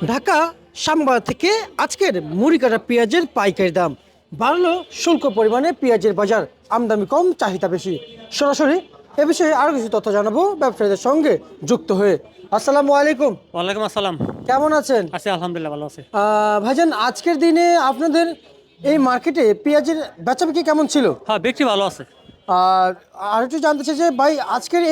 ঢাকা শ্যামবাজার থেকে আজকের মুড়ি কাটা পেঁয়াজের পাইকারি দাম বাড়লো। শুল্ক পরিমাণে পেঁয়াজের বাজার, আমদানি কম, চাহিদা বেশি। সরাসরি এ বিষয়ে আরো কিছু তথ্য জানাবো ব্যবসায়ীদের সঙ্গে যুক্ত হয়ে। আসসালামু আলাইকুম। ওয়ালাইকুম আসসালাম। কেমন আছেন? আছি আলহামদুলিল্লাহ, ভালো আছে। ভাইজান, আজকের দিনে আপনাদের এই মার্কেটে পেঁয়াজের বেচাবিক্রি কেমন ছিল? হ্যাঁ, বিক্রি ভালো আছে। আর আর একটু জানতে চাই যে ভাই, আজকের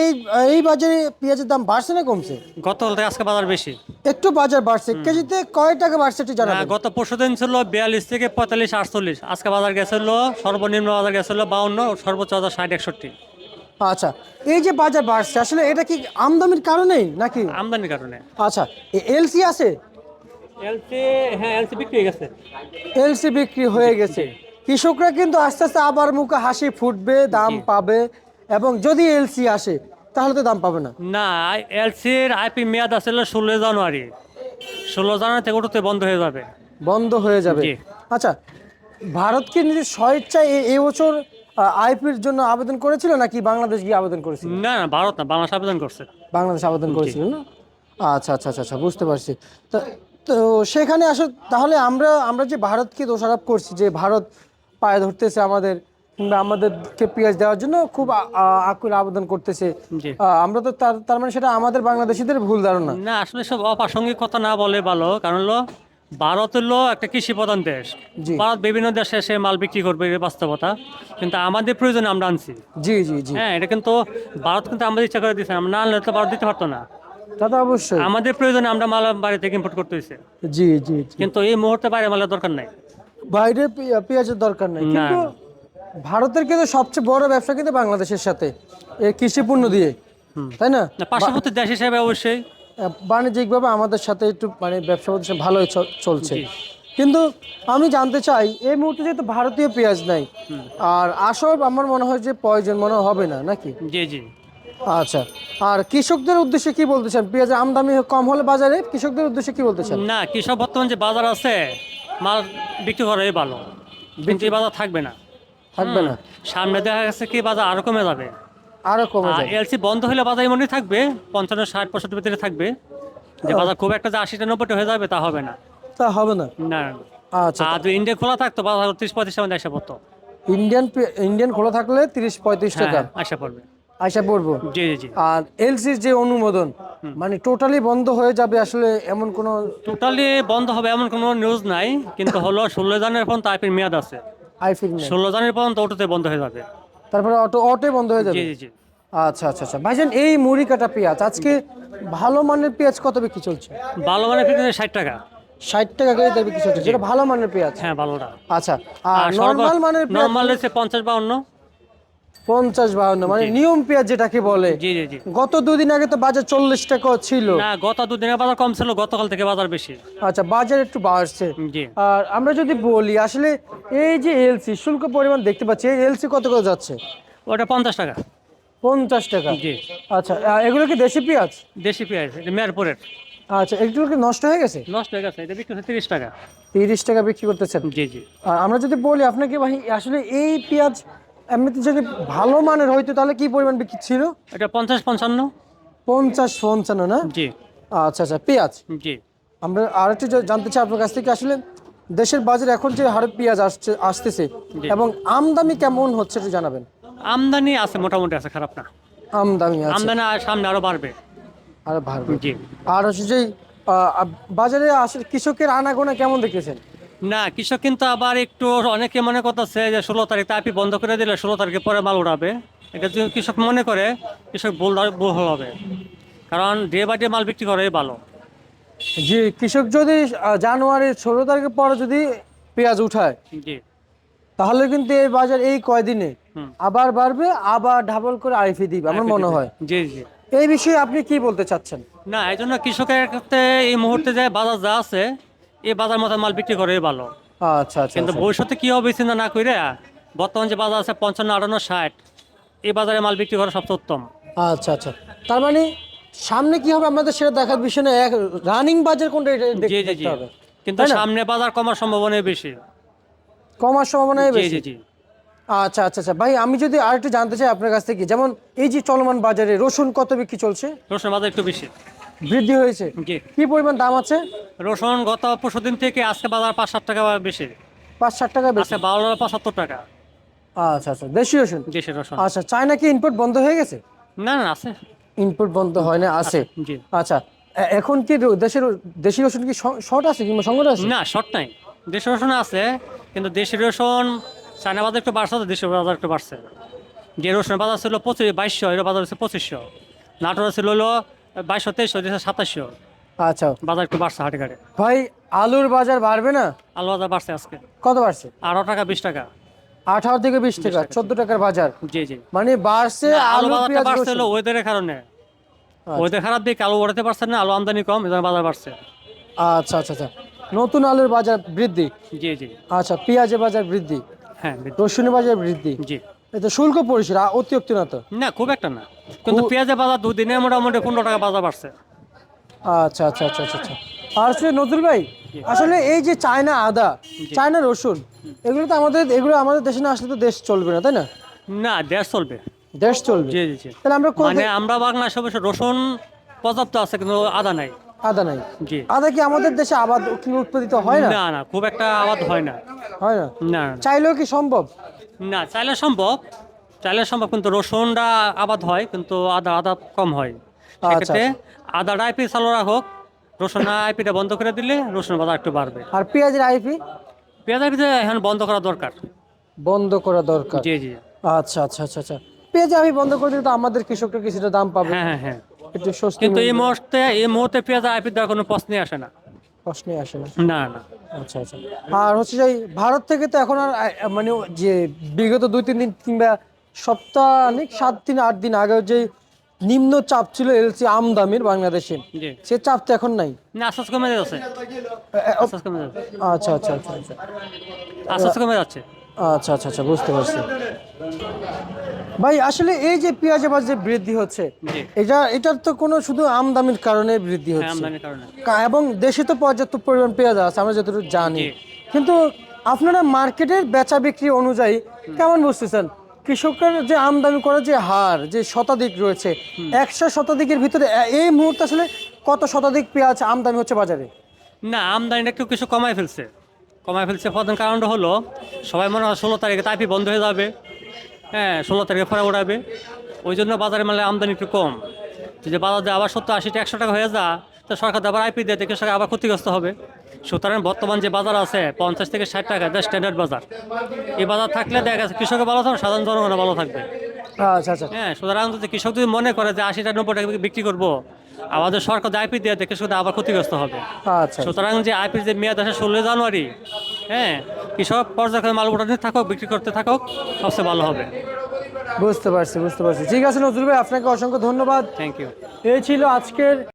এই বাজারে পেঁয়াজের দাম বাড়ছে না কমছে? গতকাল থেকে আজকে বাজার বেশি। একটু বাজার বাড়ছে, কেজিতে কয় টাকা বাড়ছে একটু জানাবেন? গত পরশুদিন ছিল 42 থেকে 45 48, আজকে বাজার গেছিল সর্বনিম্ন বাজার গেছিল 52, সর্বোচ্চ বাজার 60 61। আচ্ছা, এই যে বাজার বাড়ছে আসলে এটা কি আমদানির কারণেই নাকি? আমদানির কারণে। আচ্ছা, এলসি আছে? এলসি, হ্যাঁ এলসি বিক্রি হয়ে গেছে। এলসি বিক্রি হয়ে গেছে। কৃষকরা কিন্তু আস্তে আস্তে আবার মুখে হাসি ফুটবে, দাম পাবে। এবং যদি এলসি আসে তাহলে তো দাম পাবে না। না, এলসির আইপি মেয়াদ আছিল 16 জানুয়ারি। 16 জানুয়ারি থেকে উঠতে বন্ধ হয়ে যাবে। বন্ধ হয়ে যাবে। জি। আচ্ছা, ভারত কি নিজের স্বেচ্ছায় এই বছর আইপির জন্য আবেদন করেছিল নাকি বাংলাদেশ গিয়ে আবেদন করেছিল? না না, ভারত না, বাংলাদেশ আবেদন করছে। বাংলাদেশ আবেদন করেছিল না? আচ্ছা আচ্ছা আচ্ছা আচ্ছা, বুঝতে পারছি। তো তো সেখানে আসলে তাহলে আমরা আমরা যে ভারতকে দোষারোপ করছি যে ভারত পায়ে ধরতেছে আমাদের, কিংবা আমাদেরকে পেঁয়াজ দেওয়ার জন্য খুব আকুল আবেদন করতেছে। জি। আমরা তো তার মানে সেটা আমাদের বাংলাদেশিদের ভুল ধারণা। না, আসলে সব অপ্রাসঙ্গিক কথা না বলে ভালো, কারণ হলো ভারত হলো একটা কৃষি প্রধান দেশ। জি ভারত বিভিন্ন দেশে এসে মাল বিক্রি করবে, এটা বাস্তবতা। কিন্তু আমাদের প্রয়োজনে আমরা আনছি। জি জি জি, হ্যাঁ, এটা কিন্তু ভারত কিন্তু আমাদের ইচ্ছা করে দিচ্ছে, আমরা না আনলে তো ভারত দিতে পারতো না। তা তো অবশ্যই। আমাদের প্রয়োজনে আমরা মাল বাড়ি থেকে ইম্পোর্ট করতে হয়েছে। জি জি জি, কিন্তু এই মুহূর্তে বাইরে মালের দরকার নাই। বাইরে পেঁয়াজের দরকার নেই, না। কিন্তু ভারতের কিন্তু সবচেয়ে বড় ব্যবসা কিন্তু বাংলাদেশের সাথে এই কৃষি পণ্য দিয়ে, তাই না? না, পার্শ্ববর্তী দেশ হিসেবে অবশ্যই। বাণিজ্যিকভাবে আমাদের সাথে একটু মানে ব্যবসা প্রতিষ্ঠান ভালোই চলছে। জি। কিন্তু আমি জানতে চাই এই মুহূর্তে যেহেতু ভারতীয় পেঁয়াজ নাই, আর আসল আমার মনে হয় যে প্রয়োজন মনে হবে না নাকি? জি জি। আচ্ছা, আর কৃষকদের উদ্দেশ্যে কি বলতে চান? পেঁয়াজের আমদানি কম হলে বাজারে কৃষকদের উদ্দেশ্যে কি বলতে চান? না, কৃষক বর্তমান যে বাজার আছে, মাল বিক্রি করাই ভালো। কিন্তু এই বাজার থাকবে না। থাকবে না, সামনে দেখা গেছে কি বাজার আরো কমে যাবে। আরো কমে যায়। এলসি বন্ধ হলে বাজার এমনই থাকবে, 55 60 65 ভিতরে থাকবে। যে বাজার খুব একটা যে 80টা 90টা হয়ে যাবে তা হবে না। তা হবে না। না। আচ্ছা, আর যদি ইন্ডিয়া খোলা থাকতো বাজার 30 35 টাকা আসা পড়তো। ইন্ডিয়ান খোলা থাকলে 30-35 টাকা হ্যাঁ, আসা পড়বে। আইসা পড়বো। জি জি জি। আর এলসির যে অনুমোদন মানে টোটালি বন্ধ হয়ে যাবে আসলে এমন কোনো টোটালি বন্ধ হবে এমন কোনো নিউজ নাই, কিন্তু হলো 16 জানুয়ারি পর্যন্ত আইপির মেয়াদ আছে। আইফিক নেই। 16 জানুয়ারি পর্যন্ত ওটাতে বন্ধ হয়ে যাবে। তারপরে অটোই বন্ধ হয়ে জি যাবে। জি জি। আচ্ছা আচ্ছা আচ্ছা, ভাইজান এই মুড়ি কাটা পেঁয়াজ আজকে ভালো মানের পেঁয়াজ কত বিক্রি চলছে? ভালো মানে ফিক্স 60 টাকা। 60 টাকা করে বিক্রি চলছে, যেটা ভালো মানের পেঁয়াজ। হ্যাঁ, ভালোটা। আচ্ছা, আর নরমাল মানের পেঁয়াজ নরমাল হচ্ছে 50 52। 50-52, মানে জি। নিয়ম পেঁয়াজ যেটাকে বলে। জি জি জি। গত 2 দিন আগে তো বাজার 40 টাকা ছিল। না, গত দুদিনের বাজার কম ছিল, গতকাল থেকে বাজার বেশি। আচ্ছা, বাজার একটু বাড়ছে। জি। আর আমরা যদি বলি আসলে এই যে এলসি শুল্ক পরিমাণ দেখতে পাচ্ছি, এই এলসি কত করে যাচ্ছে? ওটা 50 টাকা। 50 টাকা। জি। আচ্ছা, এগুলো কি দেশি পেঁয়াজ? দেশি পেঁয়াজ, এটা মেহেরপুরের। আচ্ছা, এগুলো কি নষ্ট হয়ে গেছে? নষ্ট হয়ে গেছে, এটা বিক্রি হচ্ছে 30 টাকা। 30 টাকা বিক্রি করতেছেন? জি জি। আর আমরা যদি বলি আপনাকে ভাই আসলে এই পেঁয়াজ এমনিতে যদি ভালো মানের হইতো তাহলে কি পরিমাণ বিক্রি ছিল? এটা 50 55। 50-55 না? জি আচ্ছা আচ্ছা, পেঁয়াজ জি। আমরা আরেকটু জানতে চাই আপনার কাছ থেকে আসলে দেশের বাজারে এখন যে হারে পেঁয়াজ আসতেছে জি। এবং আমদানি কেমন হচ্ছে একটু জানাবেন। আমদানি আছে, মোটামুটি আছে, খারাপ না। আমদানি আছে আমদানি সামনে আরো বাড়বে। আর বাড়বে। জি। আর হচ্ছে যে বাজারে আসলে কৃষকের আনাগোনা কেমন দেখেছেন? না, কৃষক কিন্তু আবার একটু অনেকে মনে করতেছে যে 16 তারিখ আইপি বন্ধ করে দিলে 16 তারিখে পরে মাল উঠাবে। এটা যদি কৃষক মনে করে, কৃষক ভুল হবে। কারণ ডে বাই ডে মাল বিক্রি করাই ভালো। জি, কৃষক যদি জানুয়ারির 16 তারিখের পরে যদি পেঁয়াজ উঠায় জি। তাহলে কিন্তু এই বাজার এই কয়দিনে হুম। আবার বাড়বে, আবার ডাবল করে আইফি দিবে আমার মনে হয়। জি জি। এই বিষয়ে আপনি কি বলতে চাচ্ছেন? না, এই জন্য কৃষকের ক্ষেত্রে এই মুহূর্তে যে বাজার যা আছে, এই বাজার মতো মাল বিক্রি করাই ভালো। আচ্ছা আচ্ছা কিন্তু আচ্ছা ভবিষ্যতে কি হবে চিন্তা না করে বর্তমান যে বাজার আছে 55 58 60, এই বাজারে মাল বিক্রি করা সবচেয়ে উত্তম। আচ্ছা আচ্ছা, তার মানে সামনে কি হবে আমাদের সেটা দেখার বিষয় না, এক রানিং বাজার কোনটা এটা জি জি জি। দেখতে হবে। কিন্তু তাই না? সামনে বাজার কমার সম্ভাবনাই বেশি। কমার সম্ভাবনাই জি বেশি। জি জি। আচ্ছা আচ্ছা আচ্ছা, ভাই আমি যদি আরেকটু জানতে চাই আপনার কাছ থেকে, যেমন এই যে চলমান বাজারে রসুন কত বিক্রি চলছে? রসুন বাজার একটু বেশি। বৃদ্ধি হয়েছে। জি। কি পরিমাণ দাম আছে? রসুন গত পরশুদিন থেকে আজকে বাজার 5-7 টাকা বেশি। 5-7 টাকা বেশি। আজকে 1275 টাকা আচ্ছা আচ্ছা, দেশি রসুন। দেশের রসুন। আচ্ছা, চায়না কি ইম্পোর্ট বন্ধ হয়ে গেছে? না না আছে। ইম্পোর্ট বন্ধ হয় না, আছে। জি। আচ্ছা, এখন কি দেশি রসুন কি শর্ট আছে কিংবা সংকট আছে? না শর্ট নাই, দেশের রসুন আছে, কিন্তু দেশের রসুন চায়না বাজার একটু বাড়ছে, তো দেশের বাজার একটু বাড়ছে। যে রসুনের বাজার ছিল 2200, এর বাজার হচ্ছে 2500। নাটোর ছিল হলো 2200-2300, দেশে 2700। আচ্ছা বাজার একটু বাড়ছে হাটে ঘাটে। ভাই, আলুর বাজার বাড়বে না? আলু বাজার বাড়ছে আজকে কত বাড়ছে? 18 টাকা 20 টাকা। 18 থেকে 20 টাকা, 14 টাকার বাজার। জি জি। মানে বাড়ছে না, আলু আলু, বাজারটা পেঁয়াজ, বাড়ছে হলো রসুন। ওয়েদারের কারণে। আচ্ছা। ওয়েদার খারাপ দিকে আলু উঠাতে পারছে না, আলু আমদানি কম, এজন্য বাজার বাড়ছে। আচ্ছা আচ্ছা আচ্ছা, নতুন আলুর বাজার বৃদ্ধি। জি জি। আচ্ছা, পেঁয়াজের বাজার বৃদ্ধি, হ্যাঁ রসুনের বাজার বৃদ্ধি। জি। এটা শুল্ক পরিশোধ অতিরিক্ত না তো? না খুব একটা না, কিন্তু পেঁয়াজের বাজার দুদিনে মোটামুটি 15 টাকা বাজার বাড়ছে। আচ্ছা আচ্ছা আচ্ছা আচ্ছা আচ্ছা। আর আসলে নজরুল ভাই, আসলে এই যে চায়না আদা, চায়না রসুন, এগুলো আমাদের দেশে না আসলে তো দেশ চলবে না, তাই না? না দেশ চলবে। দেশ চলবে। জি জি জি। তাহলে আমরা মানে আমরা বাংলাদেশে অবশ্য রসুন পর্যাপ্ত আছে, কিন্তু আদা নাই। আদা নাই? জি। আদা কি আমাদের দেশে আবাদ কিংবা উৎপাদিত হয় না? না না খুব একটা আবাদ হয় না। হয় না? না চাইলেও কি সম্ভব? না, চাইলে সম্ভব, চাইলে সম্ভব, কিন্তু রসুনটা আবাদ হয়, কিন্তু আদা কম হয়। সেক্ষেত্রে আদাটা আইপি চালু রাখুক, রসুন আইপিটা বন্ধ করে দিলে রসুন বাজার একটু বাড়বে। আর পেঁয়াজের আইপি পেঁয়াজ আইপিতে এখন বন্ধ করা দরকার। বন্ধ করা দরকার। জি জি। আচ্ছা আচ্ছা আচ্ছা আচ্ছা, পেঁয়াজ আইপি বন্ধ করে দিলে তো আমাদের কৃষকরা কিছুটা দাম পাবে, হ্যাঁ হ্যাঁ হ্যাঁ। একটু স্বস্তি কিন্তু মিলবে। এই মুহূর্তে পেঁয়াজ আইপি দেওয়ার কোনো প্রশ্নই আসে না। প্রশ্নই আসে না। না না। আচ্ছা আচ্ছা। আর হচ্ছে যে ভারত থেকে তো এখন আর মানে যে বিগত 2-3 দিন কিংবা সপ্তাহানিক 7 দিন 8 দিন আগে যে নিম্ন চাপ ছিল এলসি আমদানির বাংলাদেশে, জি। সে চাপ তো এখন নাই। না আস্তে আস্তে কমে যাচ্ছে, আস্তে আস্তে কমে যাচ্ছে, আচ্ছা আচ্ছা আচ্ছা আচ্ছা আস্তে আস্তে কমে যাচ্ছে। আচ্ছা আচ্ছা আচ্ছা, বুঝতে পারছি। ভাই আসলে এই যে পেঁয়াজের বাজার যে বৃদ্ধি হচ্ছে, জি। এটার তো কোনো শুধু আমদানির কারণে বৃদ্ধি হ্যাঁ, হচ্ছে, আমদানির কারণে। এবং দেশে তো পর্যাপ্ত পরিমাণ পেঁয়াজ আছে আমরা যতটুকু জানি, জি। কিন্তু আপনারা মার্কেটের বেচা বিক্রি অনুযায়ী কেমন বুঝতেছেন কৃষকের যে আমদানি করার যে হার, যে শতাধিক রয়েছে, 100 শতাধিকের ভিতরে এই মুহূর্তে আসলে কত শতাধিক পেঁয়াজ আমদানি হচ্ছে বাজারে? না, আমদানিটা একটু কিছু কমায় ফেলছে। প্রধান কারণটা হলো সবাই মনে হয় 16 তারিখে তাইপি বন্ধ হয়ে যাবে। হ্যাঁ, 16 তারিখে ফরা উড়াবে, ওই জন্য বাজারে মানে আমদানি একটু কম। যদি বাজার দিয়ে আবার 70-80 100 টাকা হয়ে যায়, তো সরকার আবার আইপি দিয়ে কৃষক আবার ক্ষতিগ্রস্ত হবে। সুতরাং বর্তমান যে বাজার আছে 50 থেকে 60 টাকা, যা স্ট্যান্ডার্ড বাজার, এই বাজার থাকলে দেখা গেছে কৃষকের ভালো থাকবে, সাধারণ জনগণও ভালো থাকবে। আচ্ছা আচ্ছা হ্যাঁ, সুতরাং যদি কৃষক যদি মনে করে যে 80 টাকা 90 টাকা বিক্রি করবো, আমাদের সরকার যে আইপি দিয়ে কৃষক আবার ক্ষতিগ্রস্ত হবে। আচ্ছা সুতরাং যে আইপির যে মেয়াদ আছে 16 জানুয়ারি, হ্যাঁ, কৃষক পর্যায়ক্রমে মাল উঠাতে থাকুক, বিক্রি করতে থাকুক, সবচেয়ে ভালো হবে। বুঝতে পারছি বুঝতে পারছি। ঠিক আছে নজরুল ভাই, আপনাকে অসংখ্য ধন্যবাদ। Thank you. এই ছিল আজকের